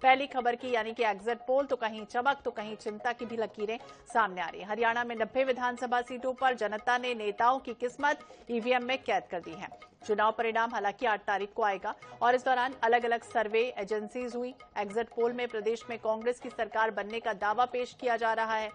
पहली खबर की यानी कि एग्जिट पोल तो कहीं चमक तो कहीं चिंता की भी लकीरें सामने आ रही है। हरियाणा में 90 विधानसभा सीटों पर जनता ने नेताओं की किस्मत ईवीएम में कैद कर दी है। चुनाव परिणाम हालांकि 8 तारीख को आएगा और इस दौरान अलग अलग सर्वे एजेंसीज हुई। एग्जिट पोल में प्रदेश में कांग्रेस की सरकार बनने का दावा पेश किया जा रहा है।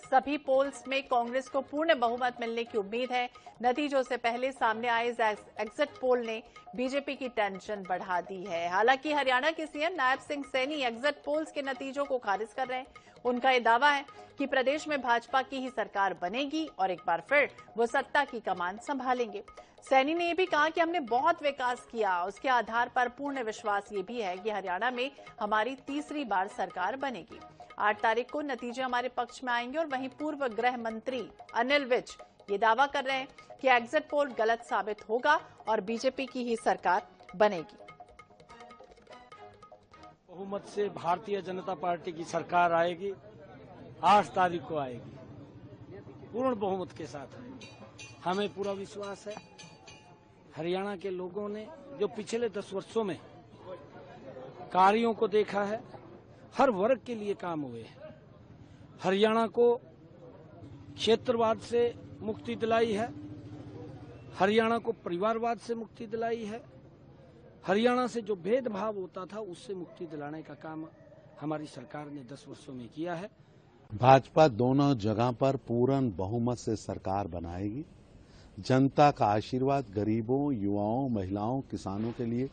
सभी पोल्स में कांग्रेस को पूर्ण बहुमत मिलने की उम्मीद है। नतीजों से पहले सामने आए एग्जिट पोल ने बीजेपी की टेंशन बढ़ा दी है। हालांकि हरियाणा के CM Nayab Singh Saini exit polls के नतीजों को खारिज कर रहे हैं। उनका यह दावा है कि प्रदेश में भाजपा की ही सरकार बनेगी और एक बार फिर वो सत्ता की कमान संभालेंगे। सैनी ने यह भी कहा कि हमने बहुत विकास किया, उसके आधार पर पूर्ण विश्वास ये भी है कि हरियाणा में हमारी तीसरी बार सरकार बनेगी। 8 तारीख को नतीजे हमारे पक्ष में आएंगे और वहीं पूर्व गृह मंत्री अनिल विज ये दावा कर रहे हैं कि एग्जिट पोल गलत साबित होगा और बीजेपी की ही सरकार बनेगी। बहुमत से भारतीय जनता पार्टी की सरकार आएगी, 8 तारीख को आएगी, पूर्ण बहुमत के साथ आएगी। हमें पूरा विश्वास है। हरियाणा के लोगों ने जो पिछले 10 वर्षों में कार्यों को देखा है, हर वर्ग के लिए काम हुए हैं। हरियाणा को क्षेत्रवाद से मुक्ति दिलाई है, हरियाणा को परिवारवाद से मुक्ति दिलाई है, हरियाणा से जो भेदभाव होता था उससे मुक्ति दिलाने का काम हमारी सरकार ने 10 वर्षों में किया है। भाजपा दोनों जगह पर पूर्ण बहुमत से सरकार बनाएगी। जनता का आशीर्वाद गरीबों, युवाओं, महिलाओं, किसानों के लिए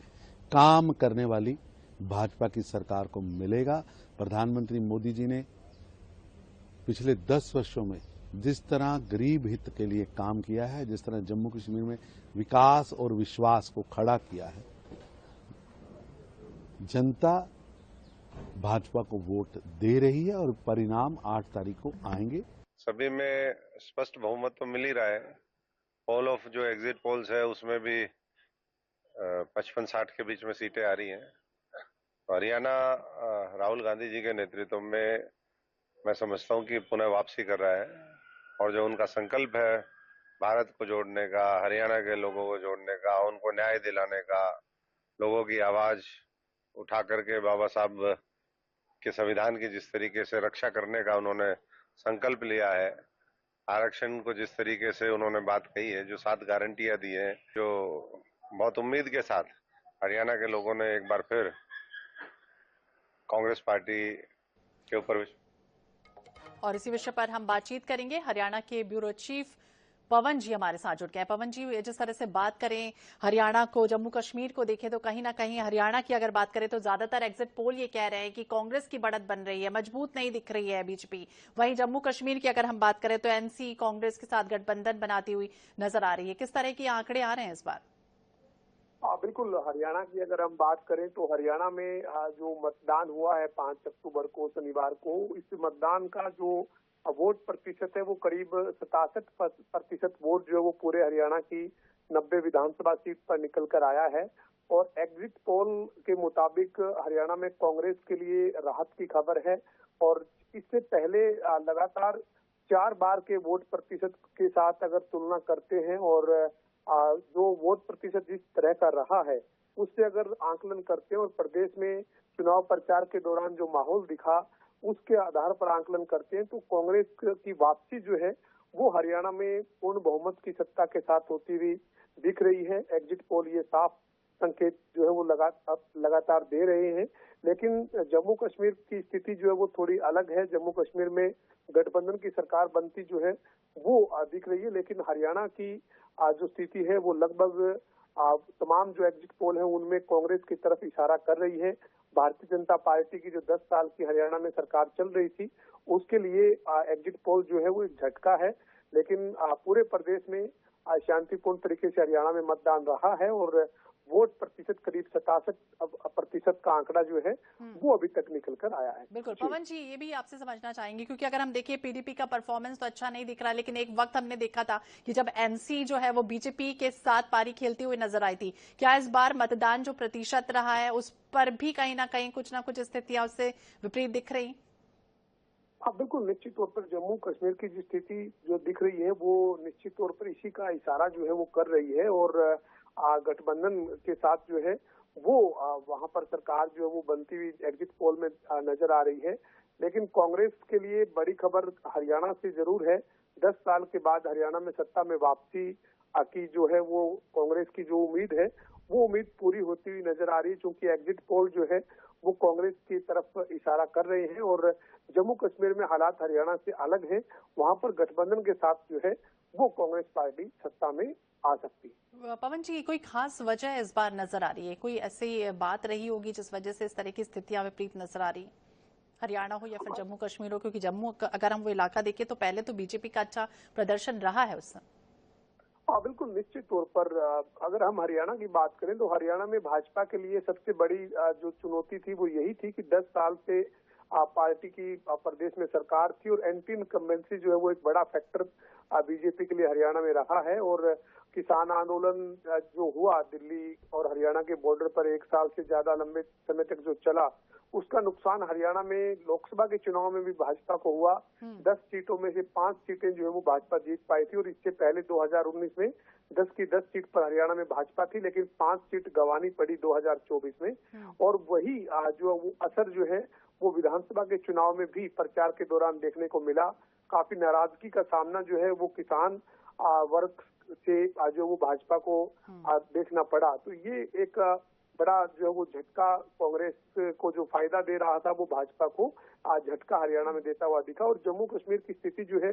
काम करने वाली भाजपा की सरकार को मिलेगा। प्रधानमंत्री मोदी जी ने पिछले 10 वर्षों में जिस तरह गरीब हित के लिए काम किया है, जिस तरह जम्मू कश्मीर में विकास और विश्वास को खड़ा किया है, जनता भाजपा को वोट दे रही है और परिणाम 8 तारीख को आएंगे। सभी में स्पष्ट बहुमत तो मिल ही रहा है। पोल ऑफ जो एग्जिट पोल्स है उसमें भी 55-60 के बीच में सीटें आ रही हैं। हरियाणा राहुल गांधी जी के नेतृत्व में मैं समझता हूं कि पुनः वापसी कर रहा है और जो उनका संकल्प है भारत को जोड़ने का, हरियाणा के लोगों को जोड़ने का, उनको न्याय दिलाने का, लोगों की आवाज उठा करके बाबा साहब के संविधान की जिस तरीके से रक्षा करने का उन्होंने संकल्प लिया है, आरक्षण को जिस तरीके से उन्होंने बात कही है, जो 7 गारंटियां दी हैं, जो बहुत उम्मीद के साथ हरियाणा के लोगों ने एक बार फिर कांग्रेस पार्टी के ऊपर। और इसी विषय पर हम बातचीत करेंगे। हरियाणा के ब्यूरो चीफ पवन जी हमारे साथ जुड़ गए। पवन जी, जिस तरह से बात करें हरियाणा को, जम्मू कश्मीर को देखें तो कहीं ना कहीं हरियाणा की अगर बात करें तो ज्यादातर एग्जिट पोल ये कह रहे हैं कि कांग्रेस की बढ़त बन रही है, मजबूत नहीं दिख रही है बीजेपी। वहीं जम्मू कश्मीर की अगर हम बात करें तो एनसी कांग्रेस के साथ गठबंधन बनाती हुई नजर आ रही है। किस तरह के आंकड़े आ रहे हैं इस बार? बिल्कुल, हरियाणा की अगर हम बात करें तो हरियाणा में जो मतदान हुआ है 5 अक्टूबर को शनिवार को, इस मतदान का जो वोट प्रतिशत है वो करीब 67% वोट जो है वो पूरे हरियाणा की 90 विधानसभा सीट पर निकल कर आया है। और एग्जिट पोल के मुताबिक हरियाणा में कांग्रेस के लिए राहत की खबर है और इससे पहले लगातार 4 बार के वोट प्रतिशत के साथ अगर तुलना करते हैं और जो वोट प्रतिशत जिस तरह का रहा है उससे अगर आंकलन करते हैं और प्रदेश में चुनाव प्रचार के दौरान जो माहौल दिखा उसके आधार पर आंकलन करते हैं तो कांग्रेस की वापसी जो है वो हरियाणा में पूर्ण बहुमत की सत्ता के साथ होती हुई दिख रही है। एग्जिट पोल ये साफ संकेत जो है वो लगातार दे रहे हैं। लेकिन जम्मू कश्मीर की स्थिति जो है वो थोड़ी अलग है। जम्मू कश्मीर में गठबंधन की सरकार बनती जो है वो दिख रही है, लेकिन हरियाणा की जो स्थिति है वो लगभग तमाम जो एग्जिट पोल है उनमें कांग्रेस की तरफ इशारा कर रही है। भारतीय जनता पार्टी की जो 10 साल की हरियाणा में सरकार चल रही थी उसके लिए एग्जिट पोल जो है वो एक झटका है, लेकिन पूरे प्रदेश में शांतिपूर्ण तरीके से हरियाणा में मतदान रहा है और वोट प्रतिशत करीब 67% का आंकड़ा जो है वो अभी तक निकल कर आया है। बिल्कुल पवन जी, ये भी आपसे समझना चाहेंगे क्योंकि अगर हम देखिए पीडीपी का परफॉर्मेंस तो अच्छा नहीं दिख रहा, लेकिन एक वक्त हमने देखा था कि जब एनसी जो है वो बीजेपी के साथ पारी खेलती हुई नजर आई थी। क्या इस बार मतदान जो प्रतिशत रहा है उस पर भी कहीं ना कहीं कुछ ना कुछ स्थितियां उससे विपरीत दिख रही? हाँ बिल्कुल, निश्चित तौर पर जम्मू कश्मीर की जो स्थिति जो दिख रही है वो निश्चित तौर पर इसी का इशारा जो है वो कर रही है और गठबंधन के साथ जो है वो वहां पर सरकार जो है वो बनती हुई एग्जिट पोल में नजर आ रही है। लेकिन कांग्रेस के लिए बड़ी खबर हरियाणा से जरूर है। 10 साल के बाद हरियाणा में सत्ता में वापसी की जो है वो कांग्रेस की जो उम्मीद है वो उम्मीद पूरी होती हुई नजर आ रही है, क्योंकि एग्जिट पोल जो है वो कांग्रेस की तरफ इशारा कर रहे हैं। और जम्मू कश्मीर में हालात हरियाणा से अलग हैं, वहां पर गठबंधन के साथ जो है वो कांग्रेस पार्टी सत्ता में आ सकती है। पवन जी, कोई खास वजह इस बार नजर आ रही है? कोई ऐसी बात रही होगी जिस वजह से इस तरह की स्थितियां विपरीत नजर आ रही है, हरियाणा हो या फिर जम्मू कश्मीर हो? क्योंकि जम्मू अगर हम वो इलाका देखें तो पहले तो बीजेपी का अच्छा प्रदर्शन रहा है उस समय। हाँ, बिल्कुल निश्चित तौर पर अगर हम हरियाणा की बात करें तो हरियाणा में भाजपा के लिए सबसे बड़ी जो चुनौती थी वो यही थी कि 10 साल से पार्टी की प्रदेश में सरकार थी और एंटी इनकम्बेंसी जो है वो एक बड़ा फैक्टर बीजेपी के लिए हरियाणा में रहा है। और किसान आंदोलन जो हुआ दिल्ली और हरियाणा के बॉर्डर पर 1 साल से ज्यादा लंबे समय तक जो चला, उसका नुकसान हरियाणा में लोकसभा के चुनाव में भी भाजपा को हुआ। 10 सीटों में से 5 सीटें जो है वो भाजपा जीत पाई थी और इससे पहले 2019 में 10 की 10 सीट पर हरियाणा में भाजपा थी, लेकिन 5 सीट गंवानी पड़ी 2024 में। और वही जो वो असर जो है वो विधानसभा के चुनाव में भी प्रचार के दौरान देखने को मिला। काफी नाराजगी का सामना जो है वो किसान वर्ग से जो वो भाजपा को देखना पड़ा। तो ये एक बड़ा जो है वो झटका कांग्रेस को जो फायदा दे रहा था वो भाजपा को झटका हरियाणा में देता हुआ दिखा। और जम्मू कश्मीर की स्थिति जो है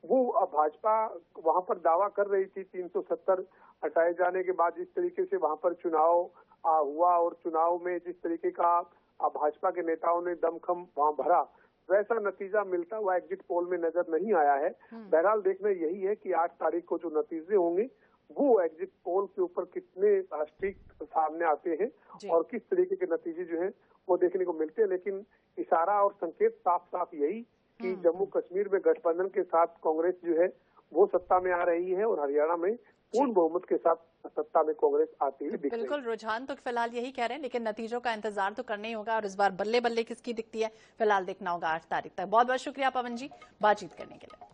वो भाजपा वहां पर दावा कर रही थी 370 हटाए जाने के बाद जिस तरीके से वहां पर चुनाव हुआ और चुनाव में जिस तरीके का भाजपा के नेताओं ने दमखम वहां भरा, वैसा नतीजा मिलता हुआ एग्जिट पोल में नजर नहीं आया है। बहरहाल देखना यही है कि 8 तारीख को जो नतीजे होंगे वो एग्जिट पोल के ऊपर कितने स्ट्रिक्ट सामने आते हैं और किस तरीके के नतीजे जो हैं वो देखने को मिलते हैं। लेकिन इशारा और संकेत साफ साफ यही कि जम्मू कश्मीर में गठबंधन के साथ कांग्रेस जो है वो सत्ता में आ रही है और हरियाणा में पूर्ण बहुमत के साथ सत्ता में कांग्रेस आती हुई दिख रही है। बिल्कुल, रुझान तो फिलहाल यही कह रहे हैं, लेकिन नतीजों का इंतजार तो करना ही होगा और इस बार बल्ले बल्ले किसकी दिखती है फिलहाल देखना होगा 8 तारीख तक। बहुत बहुत शुक्रिया पवन जी बातचीत करने के लिए।